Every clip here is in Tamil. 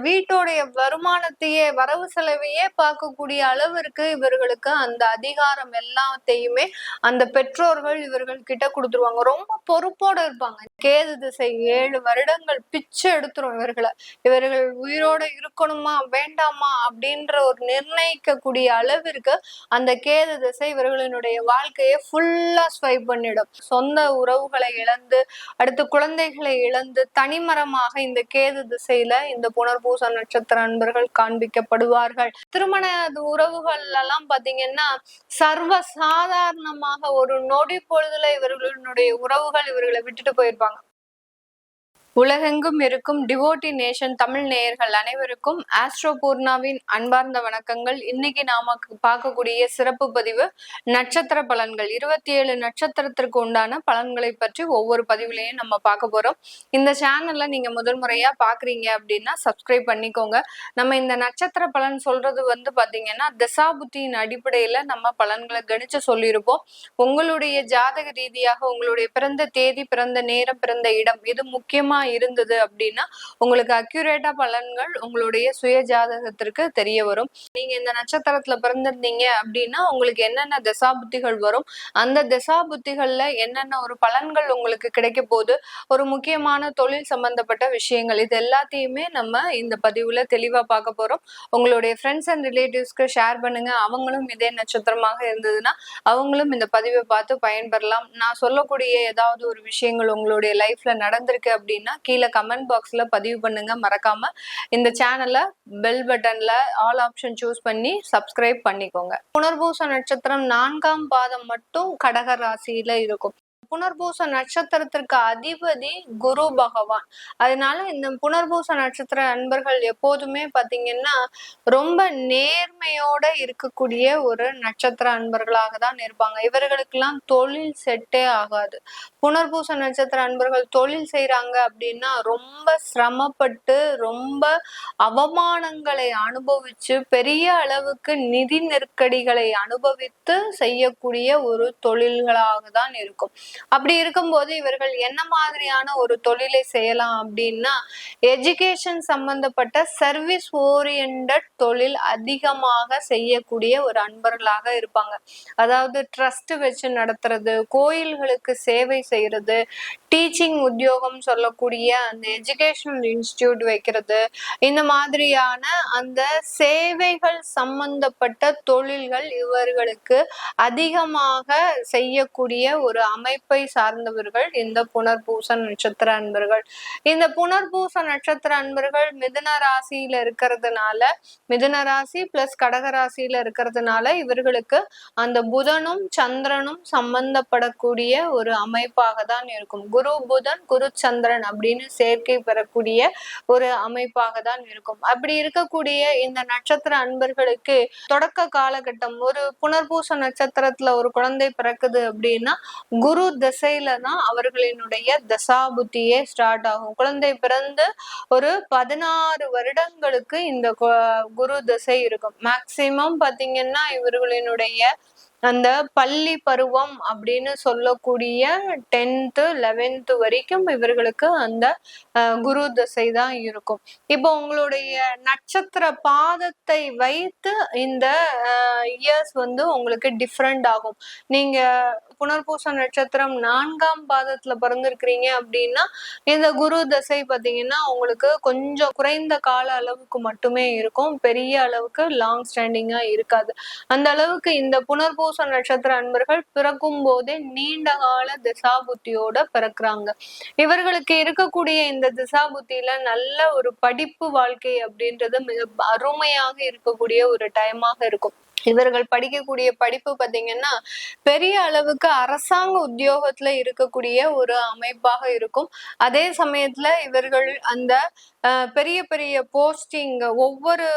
வீட்டோடைய வருமானத்தையே வரவு செலவையே பார்க்கக்கூடிய அளவிற்கு இவர்களுக்கு அந்த அதிகாரம் எல்லாத்தையுமே அந்த பெற்றோர்கள் இவர்கள் கிட்ட கொடுத்துருவாங்க. ரொம்ப பொறுப்போட இருப்பாங்க. கேது திசை 7 வருடங்கள் பிச்சு எடுத்துரும் இவர்களை. இவர்கள் உயிரோட இருக்கணுமா வேண்டாமா அப்படின்ற ஒரு நிர்ணயிக்கக்கூடிய அளவிற்கு அந்த கேது திசை இவர்களினுடைய வாழ்க்கையை ஃபுல்லா ஸ்வைப் பண்ணிடும். சொந்த உறவுகளை இழந்து, அடுத்து குழந்தைகளை இழந்து தனிமரமாக இந்த கேது திசையில இந்த புனர்பூச நட்சத்திர அன்பர்கள் காண்பிக்கப்படுவார்கள். திருமண உறவுகள் எல்லாம் பாத்தீங்கன்னா சர்வ சாதாரணமாக ஒரு நொடி பொழுதுல இவர்களுடைய உறவுகள் இவர்களை விட்டுட்டு போயிருப்பாங்க. உலகெங்கும் இருக்கும் டிவோட்டி நேஷன் தமிழ் நேயர்கள் அனைவருக்கும் ஆஸ்ட்ரோ பூர்ணாவின் அன்பார்ந்த வணக்கங்கள். இன்னைக்கு நாம பார்க்கக்கூடிய சிறப்பு பதிவு நட்சத்திர பலன்கள். 27 நட்சத்திரத்திற்கு உண்டான பலன்களை பற்றி ஒவ்வொரு பதிவுலையும் நம்ம பார்க்க போறோம். இந்த சேனல்ல நீங்க முதல் முறையா பாக்குறீங்க அப்படின்னா சப்ஸ்கிரைப் பண்ணிக்கோங்க. நம்ம இந்த நட்சத்திர பலன் சொல்றது பாத்தீங்கன்னா தசாபுத்தியின் அடிப்படையில நம்ம பலன்களை கணிச்சு சொல்லியிருப்போம். உங்களுடைய ஜாதக ரீதியாக உங்களுடைய பிறந்த தேதி, பிறந்த நேரம், பிறந்த இடம் இது முக்கியமா இருந்தது அப்படின்னா உங்களுக்கு அக்யூரேட்டா பலன்கள் உங்களுடைய சுய ஜாதகத்திற்கு தெரிய வரும். நீங்க இந்த நட்சத்திரத்துல பிறந்திருந்தீங்க அப்படின்னா உங்களுக்கு என்னென்ன தசாபுத்திகள் வரும், அந்த தசாபுத்திகள்ல என்னென்ன ஒரு பலன்கள் உங்களுக்கு கிடைக்க போகுது, ஒரு முக்கியமான தொழில் சம்பந்தப்பட்ட விஷயங்கள், இது எல்லாத்தையுமே நம்ம இந்த பதிவுல தெளிவா பார்க்க போறோம். உங்களுடைய ஃப்ரெண்ட்ஸ் அண்ட் ரிலேட்டிவ்ஸ்க்கு ஷேர் பண்ணுங்க. அவங்களும் இதே நட்சத்திரமாக இருந்ததுன்னா அவங்களும் இந்த பதிவை பார்த்து பயன்பெறலாம். நான் சொல்லக்கூடிய ஏதாவது ஒரு விஷயங்கள் உங்களுடைய லைஃப்ல நடந்திருக்கு அப்படின்னா கீழே கமெண்ட் பாக்ஸ்ல பதிவு பண்ணுங்க. மறக்காம இந்த சேனல்ல பெல் பட்டன்ல ஆல் ஆப்ஷன் சூஸ் பண்ணி சப்ஸ்கிரைப் பண்ணிக்கோங்க. புனர்பூச நட்சத்திரம் 4ஆம் பாதம் மட்டும் கடக ராசியில இருக்கும். புனர்பூச நட்சத்திரத்திற்கு அதிபதி குரு பகவான். அதனால இந்த புனர்பூச நட்சத்திர அன்பர்கள் எப்போதுமே பாத்தீங்கன்னா ரொம்ப நேர்மையோட இருக்கக்கூடிய ஒரு நட்சத்திர அன்பர்களாக தான் இருப்பாங்க. இவர்களுக்கெல்லாம் தொழில் செட்டே ஆகாது. புனர்பூச நட்சத்திர அன்பர்கள் தொழில் செய்யறாங்க அப்படின்னா ரொம்ப சிரமப்பட்டு ரொம்ப அவமானங்களை அனுபவிச்சு பெரிய அளவுக்கு நிதி நெருக்கடிகளை அனுபவித்து செய்யக்கூடிய ஒரு தொழில்களாக தான் இருக்கும். அப்படி இருக்கும்போது இவர்கள் என்ன மாதிரியான ஒரு தொழிலை செய்யலாம் அப்படின்னா எஜுகேஷன் சம்பந்தப்பட்ட சர்வீஸ் ஓரியன்ட் தொழில் அதிகமாக செய்யக்கூடிய ஒரு அன்பர்களாக இருப்பாங்க. அதாவது ட்ரஸ்ட் வச்சு நடத்துறது, கோயில்களுக்கு சேவை செய்யறது, டீச்சிங் உத்தியோகம் சொல்லக்கூடிய அந்த எஜுகேஷனல் இன்ஸ்டிடியூட் வைக்கிறது, இந்த மாதிரியான அந்த சேவைகள் சம்பந்தப்பட்ட தொழில்கள் இவர்களுக்கு அதிகமாக செய்யக்கூடிய ஒரு அமைப்பை சார்ந்தவர்கள் இந்த புனர்பூச நட்சத்திர அன்பர்கள். இந்த புனர்பூச நட்சத்திர அன்பர்கள் மிதுன ராசியில இருக்கிறதுனால, மிதுன ராசி பிளஸ் கடக ராசியில இருக்கிறதுனால இவர்களுக்கு அந்த புதனும் சந்திரனும் சம்பந்தப்படக்கூடிய ஒரு அமைப்பாக தான் இருக்கும். குரு புதன், குரு சந்திரன் அப்படின்னு சேர்க்கை பெறக்கூடிய ஒரு அமைப்பாக தான் இருக்கும். அப்படி இருக்கக்கூடிய இந்த நட்சத்திர அன்பர்களுக்கு தொடக்க காலகட்டம் ஒரு புனர்பூச நட்சத்திரத்துல ஒரு குழந்தை பிறக்குது அப்படின்னா குரு திசையில தான் அவர்களினுடைய தசாபுத்தியே ஸ்டார்ட் ஆகும். குழந்தை பிறந்து ஒரு 16 வருடங்களுக்கு இந்த குரு திசை இருக்கும். மேக்சிமம் பாத்தீங்கன்னா இவர்களினுடைய அந்த பள்ளி பருவம் அப்படின்னு சொல்லக்கூடிய 10th 11th வரைக்கும் இவர்களுக்கு அந்த குரு திசை தான் இருக்கும். இப்போ உங்களுடைய நட்சத்திர பாதத்தை வைத்து இந்த இயர்ஸ் உங்களுக்கு டிஃப்ரெண்ட் ஆகும். நீங்க புனர்பூச நட்சத்திரம் 4ஆம் பாதத்துல பிறந்திருக்கிறீங்க அப்படின்னா இந்த குரு தசை பாத்தீங்கன்னா உங்களுக்கு கொஞ்சம் குறைந்த கால அளவுக்கு மட்டுமே இருக்கும். பெரிய அளவுக்கு லாங் ஸ்டாண்டிங்கா இருக்காது. அந்த அளவுக்கு இந்த புனர்பூச நட்சத்திர அன்பர்கள் பிறக்கும் போதே நீண்ட கால திசாபுத்தியோட பிறக்குறாங்க. இவர்களுக்கு இருக்கக்கூடிய இந்த திசாபுத்தியில நல்ல ஒரு படிப்பு வாழ்க்கை அப்படின்றது மிக அருமையாக இருக்கக்கூடிய ஒரு டைமாக இருக்கும். இவர்கள் படிக்கக்கூடிய படிப்பு பாத்தீங்கன்னா பெரிய அளவுக்கு அரசாங்க உத்தியோகத்துல இருக்கக்கூடிய ஒரு அமைப்பாக இருக்கும். அதே சமயத்துல இவர்கள் அந்த பெரிய பெரிய போஸ்டிங் ஒவ்வொரு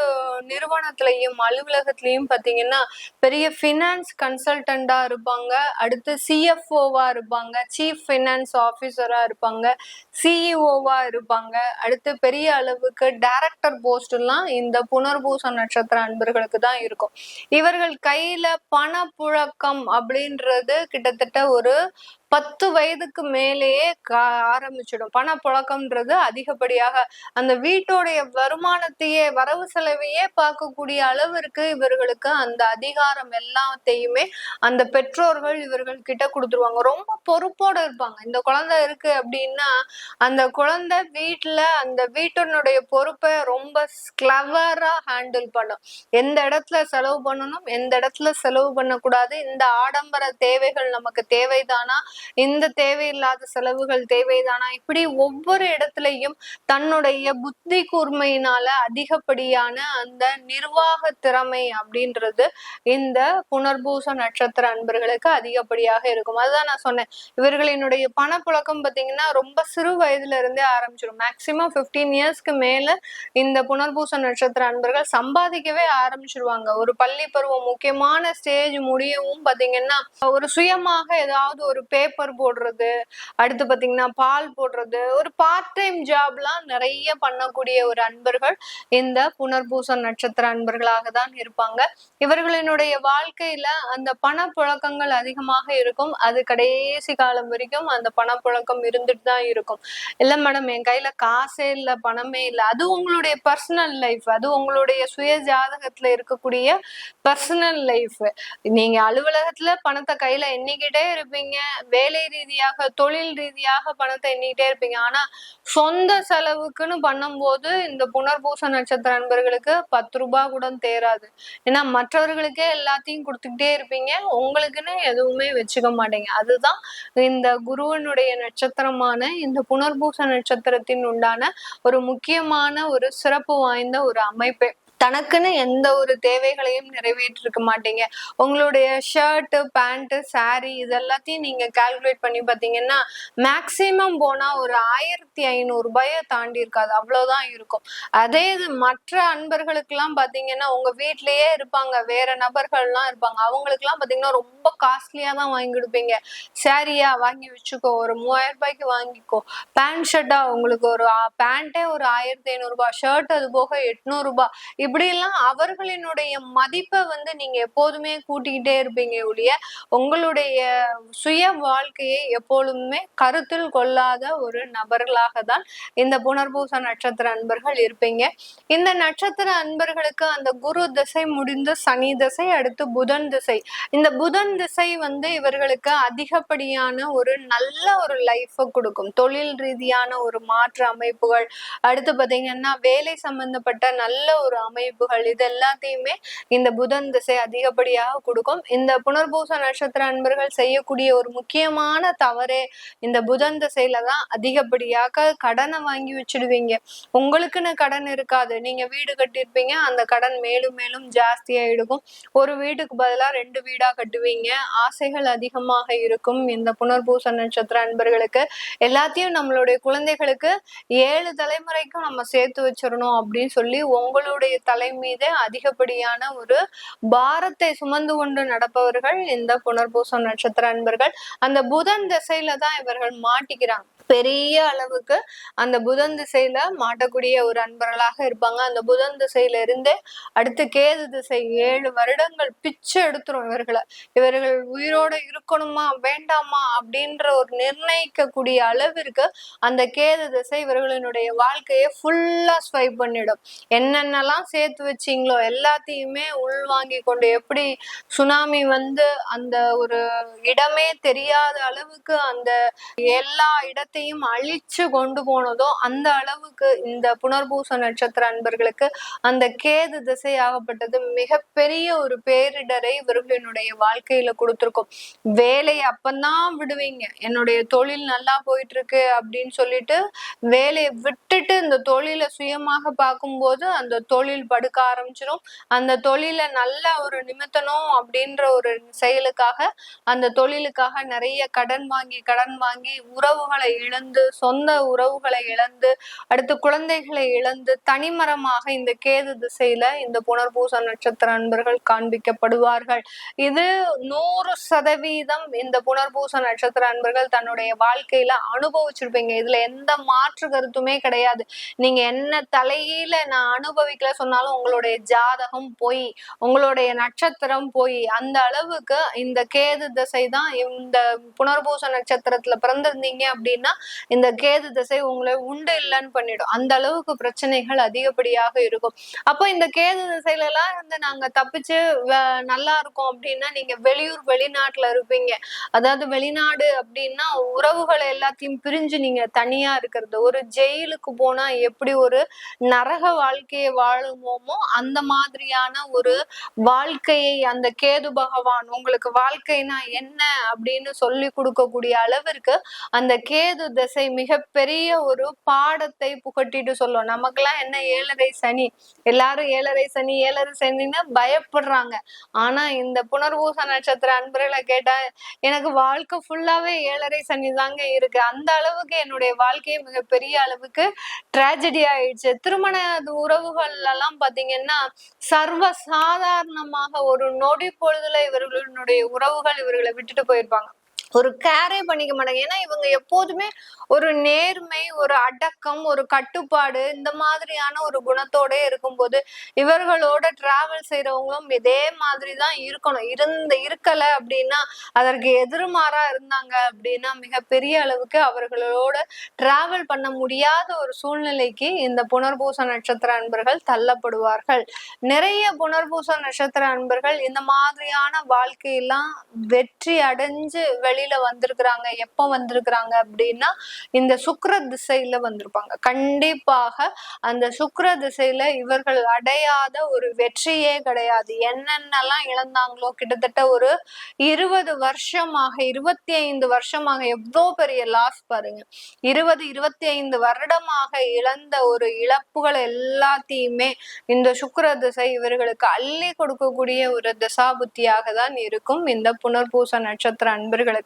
நிறுவனத்திலையும் அலுவலகத்திலையும் பாத்தீங்கன்னா பெரிய பினான்ஸ் கன்சல்டண்டா இருப்பாங்க, அடுத்து சிஎஃப்ஓவா இருப்பாங்க, சீஃப் பினான்ஸ் ஆபீசரா இருப்பாங்க, சிஇஓவா இருப்பாங்க, அடுத்து பெரிய அளவுக்கு டைரக்டர் போஸ்ட் எல்லாம் இந்த புனர்பூச நட்சத்திர அன்பர்களுக்கு தான் இருக்கும். இவர்கள் கையில பணப்புழக்கம் அப்படின்றது கிட்டத்தட்ட ஒரு 10 வயதுக்கு மேலேயே ஆரம்பிச்சிடும். பணப்புழக்கம்ன்றது அதிகப்படியாக அந்த வீட்டோடைய வருமானத்தையே வரவு செலவையே பார்க்கக்கூடிய அளவிற்கு இவர்களுக்கு அந்த அதிகாரம் எல்லாத்தையுமே அந்த பெற்றோர்கள் இவர்கள் கிட்ட கொடுத்துருவாங்க. ரொம்ப பொறுப்போட இருப்பாங்க. இந்த குழந்தை இருக்கு அப்படின்னா அந்த குழந்தை வீட்டுல அந்த வீட்டினுடைய பொறுப்பை ரொம்ப கிளவரா ஹேண்டில் பண்ணும். எந்த இடத்துல செலவு பண்ணணும், எந்த இடத்துல செலவு பண்ணக்கூடாது, இந்த ஆடம்பர தேவைகள் நமக்கு தேவைதானா, இந்த தேவையில்லாத செலவுகள் தேவைதானா, இப்படி ஒவ்வொரு இடத்துலயும் தன்னுடைய புத்தி கூர்மையினால அதிகப்படியான அந்த நிர்வாக திறமை அப்படின்றது இந்த புனர்பூச நட்சத்திர அன்பர்களுக்கு அதிகப்படியாக இருக்கும். அதுதான் நான் சொன்னேன், இவர்களினுடைய பணப்புழக்கம் பார்த்தீங்கன்னா ரொம்ப சிறு வயதுல இருந்தே ஆரம்பிச்சிடும். மேக்சிமம் 15 இயர்ஸ்க்கு மேல இந்த புனர்பூச நட்சத்திர அன்பர்கள் சம்பாதிக்கவே ஆரம்பிச்சிருவாங்க. ஒரு பள்ளி பருவம் முக்கியமான ஸ்டேஜ் முடியவும் பாத்தீங்கன்னா ஒரு சுயமாக ஏதாவது ஒரு பேப்பர் போடுறது, அடுத்து பாத்தீங்கன்னா பால் போடுறது, ஒரு பார்ட் டைம் ஜாப்லாம் நிறைய பண்ணக்கூடிய ஒரு அன்பர்கள் இந்த புனர்பூச நட்சத்திர அன்பர்களாக தான் இருப்பாங்க. இவர்களினுடைய வாழ்க்கையில அந்த பணப்புழக்கங்கள் அதிகமாக இருக்கும். அது கடைசி காலம் வரைக்கும் அந்த பணப்புழக்கம் இருந்துட்டு தான் இருக்கும். இல்ல மேடம் என் கையில காசே இல்ல, பணமே இல்லை, அது உங்களுடைய பர்சனல் லைஃப், அது உங்களுடைய சுய ஜாதகத்துல இருக்கக்கூடிய பர்சனல் லைஃப். நீங்க அலுவலகத்துல பணத்தை கையில எண்ணிக்கிட்டே இருப்பீங்க, வேலை ரீதியாக தொழில் ரீதியாக பணத்தை எண்ணிக்கிட்டே இருப்பீங்க. ஆனா சொந்த செலவுக்குன்னு பண்ணும்போது இந்த புனர்பூச நட்சத்திர நண்பர்களுக்கு 10 ரூபாய் கூட தேராது. ஏன்னா மற்றவர்களுக்கே எல்லாத்தையும் கொடுத்துக்கிட்டே இருப்பீங்க, உங்களுக்குன்னு எதுவுமே வச்சுக்க மாட்டீங்க. அதுதான் இந்த குருவனுடைய நட்சத்திரமான இந்த புனர்பூச நட்சத்திரத்தின் உண்டான ஒரு முக்கியமான ஒரு சிறப்பு வாய்ந்த ஒரு அமைப்பே. தனக்குன்னு எந்த ஒரு தேவைகளையும் நிறைவேற்றிருக்க மாட்டீங்க. உங்களுடைய ஷர்ட், பேண்ட், சாரி இது எல்லாத்தையும் நீங்க கால்குலேட் பண்ணி பாத்தீங்கன்னா மேக்சிமம் போனா ஒரு 1500 ரூபாய தாண்டி இருக்காது, அவ்வளவுதான் இருக்கும். அதே இது மற்ற அன்பர்களுக்கு எல்லாம் பாத்தீங்கன்னா உங்க வீட்லயே இருப்பாங்க, வேற நபர்கள்லாம் இருப்பாங்க, அவங்களுக்கு எல்லாம் பாத்தீங்கன்னா ரொம்ப காஸ்ட்லியா தான் வாங்கி கொடுப்பீங்க. சாரியா வாங்கி வச்சுக்கோ, ஒரு 3000 ரூபாய்க்கு வாங்கிக்கோ. பேண்ட் ஷர்ட்டா உங்களுக்கு ஒரு பேண்டே ஒரு 1500 ரூபாய், ஷர்ட் அது போக 800 ரூபாய். இப்படி எல்லாம் அவர்களினுடைய மதிப்பை நீங்க எப்போதுமே கூட்டிக்கிட்டே இருப்பீங்க ஒழிய உங்களுடைய சுய வாழ்க்கையை எப்பொழுதுமே கருத்தில் கொள்ளாத ஒரு நபர்களாக தான் இந்த புனர்பூச நட்சத்திர அன்பர்கள் இருப்பீங்க. இந்த நட்சத்திர அன்பர்களுக்கு அந்த குரு திசை முடிந்து சனி திசை, அடுத்து புதன் திசை. இந்த புதன் திசை இவர்களுக்கு அதிகப்படியான ஒரு நல்ல ஒரு லைஃப் கொடுக்கும். தொழில் ரீதியான ஒரு மாற்று அமைப்புகள், அடுத்து பாத்தீங்கன்னா வேலை சம்பந்தப்பட்ட நல்ல ஒரு அமைப்புகள், இது எல்லாத்தையுமே இந்த புதன் திசை அதிகப்படியாக கொடுக்கும். இந்த புனர்பூச நட்சத்திர அன்பர்கள் செய்யக்கூடிய ஒரு முக்கியமான தவறே இந்த புதன் திசையில தான் அதிகப்படியாக கடனை வாங்கி வச்சிடுவீங்க. உங்களுக்குன்னு கடன் இருக்காது, நீங்க வீடு கட்டியிருப்பீங்க, அந்த கடன் மேலும் மேலும் ஜாஸ்தியா இருக்கும். ஒரு வீட்டுக்கு பதிலா 2 வீடா கட்டுவீங்க. ஆசைகள் அதிகமாக இருக்கும் இந்த புனர்பூச நட்சத்திர அன்பர்களுக்கு. எல்லாத்தையும் நம்மளுடைய குழந்தைகளுக்கு 7 தலைமுறைக்கும் நம்ம சேர்த்து வச்சிடணும் அப்படின்னு சொல்லி உங்களுடைய தலை மீதே அதிகப்படியான ஒரு பாரத்தை சுமந்து கொண்டு நடப்பவர்கள் இந்த புனர்பூச நட்சத்திர அன்பர்கள். அந்த புதன் திசையில தான் இவர்கள் மாட்டிக்கிறாங்க. பெரிய அளவுக்கு அந்த புதன் திசையில மாட்டக்கூடிய ஒரு அன்பர்களாக இருப்பாங்க. அந்த புதன் திசையில இருந்தே அடுத்து கேது திசை 7 வருடங்கள் பிச்சு எடுத்துரும் இவர்களை. இவர்கள் உயிரோட இருக்கணுமா வேண்டாமா அப்படின்ற ஒரு நிர்ணயிக்கக்கூடிய அளவிற்கு அந்த கேது திசை இவர்களினுடைய வாழ்க்கையை ஃபுல்லா ஸ்வைப் பண்ணிடும். என்னென்னலாம் சேர்த்து வச்சிங்களோ எல்லாத்தையுமே உள்வாங்கி கொண்டு, எப்படி சுனாமி அந்த ஒரு இடமே தெரியாத அளவுக்கு அந்த எல்லா இடத்தையும் அழிச்சு கொண்டு போனதோ அந்த அளவுக்கு இந்த புனர்பூச நட்சத்திர அன்பர்களுக்கு அந்த கேது திசை ஆகப்பட்டது மிகப்பெரிய ஒரு பேரிடரை இவர்களினுடைய வாழ்க்கையில கொடுத்திருக்கும். வேலையை அப்பந்தான் விடுவீங்க. என்னுடைய தொழில் நல்லா போயிட்டு இருக்கு அப்படின்னு சொல்லிட்டு வேலையை விட்டுட்டு இந்த தொழிலை சுயமாக பார்க்கும்போது அந்த தொழில் படுக்க ஆரம்பிச்சிடும். அந்த தொழிலை நல்லா ஒரு நிமித்தணும் அப்படின்ற ஒரு செயலுக்காக, அந்த தொழிலுக்காக நிறைய கடன் வாங்கி உறவுகளை இழந்து, சொந்த உறவுகளை இழந்து, அடுத்து குழந்தைகளை இழந்து தனிமரமாக இந்த கேது திசையில இந்த புனர்பூச நட்சத்திர அன்பர்கள் காண்பிக்கப்படுவார்கள். இது 100% இந்த புனர்பூச நட்சத்திர அன்பர்கள் தன்னுடைய வாழ்க்கையில அனுபவிச்சிருப்பீங்க. இதுல எந்த மாற்று கருத்துமே கிடையாது. நீங்க என்ன தலையில நான் அனுபவிக்கல சொன்னாலும் உங்களுடைய ஜாதகம் போய், உங்களுடைய நட்சத்திரம் போய், அந்த அளவுக்கு இந்த கேது திசை தான். இந்த புனர்பூச நட்சத்திரத்துல பிறந்திருந்தீங்க அப்படின்னா இந்த கேது திசை உங்களை உண்டு இல்லைன்னு பண்ணிடும். அந்த அளவுக்கு பிரச்சனைகள் அதிகப்படியாக இருக்கும். அப்போ இந்த கேது திசையில எல்லாம் நாங்க தப்பிச்சு நல்லா இருக்கும் அப்படின்னா நீங்க வெளியூர் வெளிநாட்டுல இருப்பீங்க. அதாவது வெளிநாடு அப்படின்னா உறவுகளை எல்லாத்தையும் பிரிஞ்சு நீங்க தனியா இருக்கிறது. ஒரு ஜெயிலுக்கு போனா எப்படி ஒரு நரக வாழ்க்கையை வாழுமோமோ அந்த மாதிரியான ஒரு வாழ்க்கையை அந்த கேது பகவான் உங்களுக்கு வாழ்க்கைனா என்ன அப்படின்னு சொல்லி கொடுக்கக்கூடிய அளவிற்கு அந்த கேது திசை மிகப்பெரிய ஒரு பாடத்தை புகட்டிட்டு சொல்லும். நமக்கெல்லாம் என்ன 7.5 சனி, எல்லாரும் 7.5 சனி 7.5 சனின்னு பயப்படுறாங்க. ஆனா இந்த புனர்பூச நட்சத்திர அன்பர்களை கேட்டா எனக்கு வாழ்க்கை ஃபுல்லாவே 7.5 சனி தாங்க இருக்கு. அந்த அளவுக்கு என்னுடைய வாழ்க்கையை மிகப்பெரிய அளவுக்கு டிராஜடி ஆயிடுச்சு. திருமண உறவுகள் எல்லாம் பாத்தீங்கன்னா சர்வ சாதாரணமாக ஒரு நொடி பொழுதுல இவர்களுடைய உறவுகள் இவர்களை விட்டுட்டு போயிருப்பாங்க. ஒரு கேரே பண்ணிக்க மாட்டாங்க. ஏன்னா இவங்க எப்போதுமே ஒரு நேர்மை, ஒரு அடக்கம், ஒரு கட்டுப்பாடு இந்த மாதிரியான ஒரு குணத்தோட இருக்கும்போது இவர்களோட டிராவல் செய்யறவங்களும் இதே மாதிரிதான் இருக்கணும். இருக்கல அப்படின்னா அதற்கு எதிர்மாறா இருந்தாங்க அப்படின்னா மிகப்பெரிய அளவுக்கு அவர்களோட டிராவல் பண்ண முடியாத ஒரு சூழ்நிலைக்கு இந்த புனர்பூச நட்சத்திர அன்பர்கள் தள்ளப்படுவார்கள். நிறைய புனர்பூச நட்சத்திர அன்பர்கள் இந்த மாதிரியான வாழ்க்கையெல்லாம் வெற்றி அடைஞ்சு வெளியில வந்திருக்கிறாங்க. எப்ப வந்திருக்கிறாங்க அப்படின்னா இந்த சுக்கிர திசையில வந்திருப்பாங்க. கண்டிப்பாக அந்த சுக்கிர திசையில இவர்கள் அடையாத ஒரு வெற்றியே கிடையாது. என்னென்னலாம் இழந்தாங்களோ கிட்டத்தட்ட ஒரு 20 வருஷமாக 25 வருஷமாக எவ்வளோ பெரிய லாஸ் பாருங்க. 20-25 வருடமாக இழந்த ஒரு இழப்புகள் எல்லாத்தையுமே இந்த சுக்கிர திசை இவர்களுக்கு அள்ளி கொடுக்கக்கூடிய ஒரு திசாபுத்தியாக தான் இருக்கும் இந்த புனர்பூச நட்சத்திர அன்பர்களுக்கு.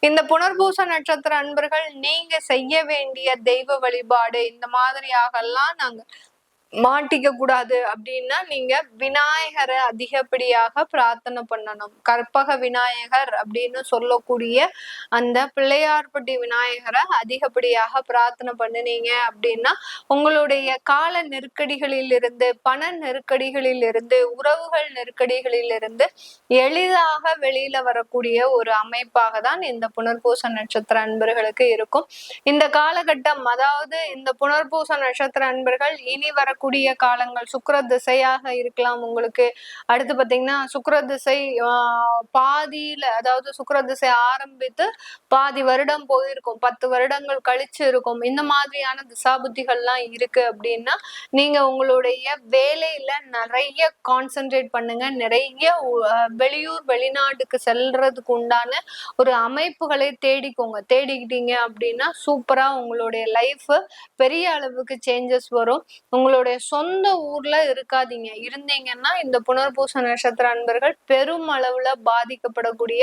இந்த புனர்பூச நட்சத்திர அன்பர்கள் நீங்க செய்ய வேண்டிய தெய்வ வழிபாடு இந்த மாதிரியாக எல்லாம் நாங்க மாட்டிக்க கூடாது அப்படின்னா நீங்க விநாயகரை அதிகப்படியாக பிரார்த்தனை பண்ணணும். கற்பக விநாயகர் அப்படின்னு சொல்லக்கூடிய அந்த பிள்ளையார்பட்டி விநாயகரை அதிகப்படியாக பிரார்த்தனை பண்ணினீங்க அப்படின்னா உங்களுடைய கால நெருக்கடிகளில் இருந்து, பண நெருக்கடிகளில் இருந்து, உறவுகள் நெருக்கடிகளில் இருந்து எளிதாக வெளியில வரக்கூடிய ஒரு அமைப்பாக தான் இந்த புனர்பூச நட்சத்திர அன்பர்களுக்கு இருக்கும். இந்த காலகட்டம், அதாவது இந்த புனர்பூச நட்சத்திர அன்பர்கள் இனி வர கூடிய காலங்கள் சுக்கிர திசையாக இருக்கலாம் உங்களுக்கு. அடுத்து பாத்தீங்கன்னா சுக்கிர திசை பாதியில, அதாவது சுக்கிர திசை ஆரம்பித்து பாதி வருடம் போயிருக்கும், 10 வருடங்கள் கழிச்சு இருக்கும். இந்த மாதிரியான திசாபுத்திகள்லாம் இருக்கு அப்படின்னா நீங்க உங்களுடைய வேலையில நிறைய கான்சென்ட்ரேட் பண்ணுங்க. நிறைய வெளியூர் வெளிநாட்டுக்கு செல்றதுக்கு உண்டான ஒரு அமைப்புகளை தேடிக்கோங்க. தேடிக்கிட்டீங்க அப்படின்னா சூப்பரா உங்களுடைய லைஃப் பெரிய அளவுக்கு சேஞ்சஸ் வரும். உங்களுடைய சொந்த ஊர்ல இருக்காதீங்க. இருந்தீங்கன்னா இந்த புனர்பூச நட்சத்திர அன்பர்கள் பெரும் அளவுல பாதிக்கப்படக்கூடிய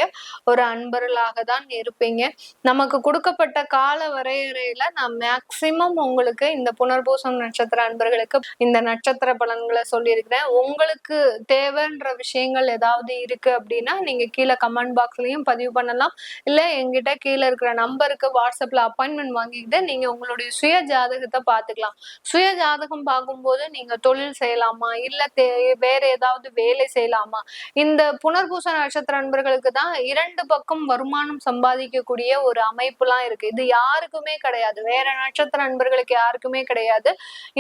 ஒரு அன்பர்களாக தான் இருப்பீங்க. நமக்கு கொடுக்கப்பட்ட கால வரையறையில நான் மேக்சிமம் உங்களுக்கு இந்த புனர்பூசம் நட்சத்திர அன்பர்களுக்கு இந்த நட்சத்திர பலன்களை சொல்லியிருக்கிறேன். உங்களுக்கு தேவைன்ற விஷயங்கள் ஏதாவது இருக்கு அப்படின்னா நீங்க கீழே கமெண்ட் பாக்ஸ்லயும் பதிவு பண்ணலாம். இல்ல எங்கிட்ட கீழே இருக்கிற நம்பருக்கு வாட்ஸ்அப்ல அப்பாயின்மெண்ட் வாங்கிக்கிட்டு நீங்க உங்களுடைய சுய ஜாதகத்தை பார்த்துக்கலாம். சுய ஜாதகம் பார்க்கும்போது நீங்க தொழில் செய்யலாமா, இல்ல வேற ஏதாவது வேலை செய்யலாமா, இந்த புனர்பூச நட்சத்திர அன்பர்களுக்கு தான் 2 பக்கம் வருமானம் சம்பாதிக்கக்கூடிய ஒரு அமைப்புலாம் இருக்கு. இது யாருக்குமே கிடையாது, வேற நட்சத்திர அன்பர்களுக்கு யாருக்குமே கிடையாது.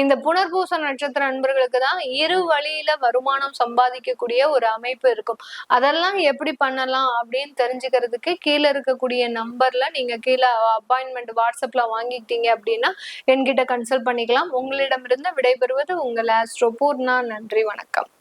இந்த புனர்பூச நட்சத்திர அன்பர்களுக்கு தான் இரு வழியில வருமானம் சம்பாதிக்கக்கூடிய ஒரு அமைப்பு இருக்கும். அதெல்லாம் எப்படி பண்ணலாம் அப்படின்னு தெரிஞ்சுக்கிறதுக்கு கீழே இருக்கக்கூடிய நம்பர்ல நீங்க கீழே அப்பாயின்மெண்ட் வாட்ஸ்அப்ல வாங்கிக்கிட்டீங்க அப்படின்னா என்கிட்ட கன்சல்ட் பண்ணிக்கலாம். உங்களிடமிருந்து விடைபெறுவது உங்கள் ஆஸ்ட்ரோ பூர்ணா. நன்றி, வணக்கம்.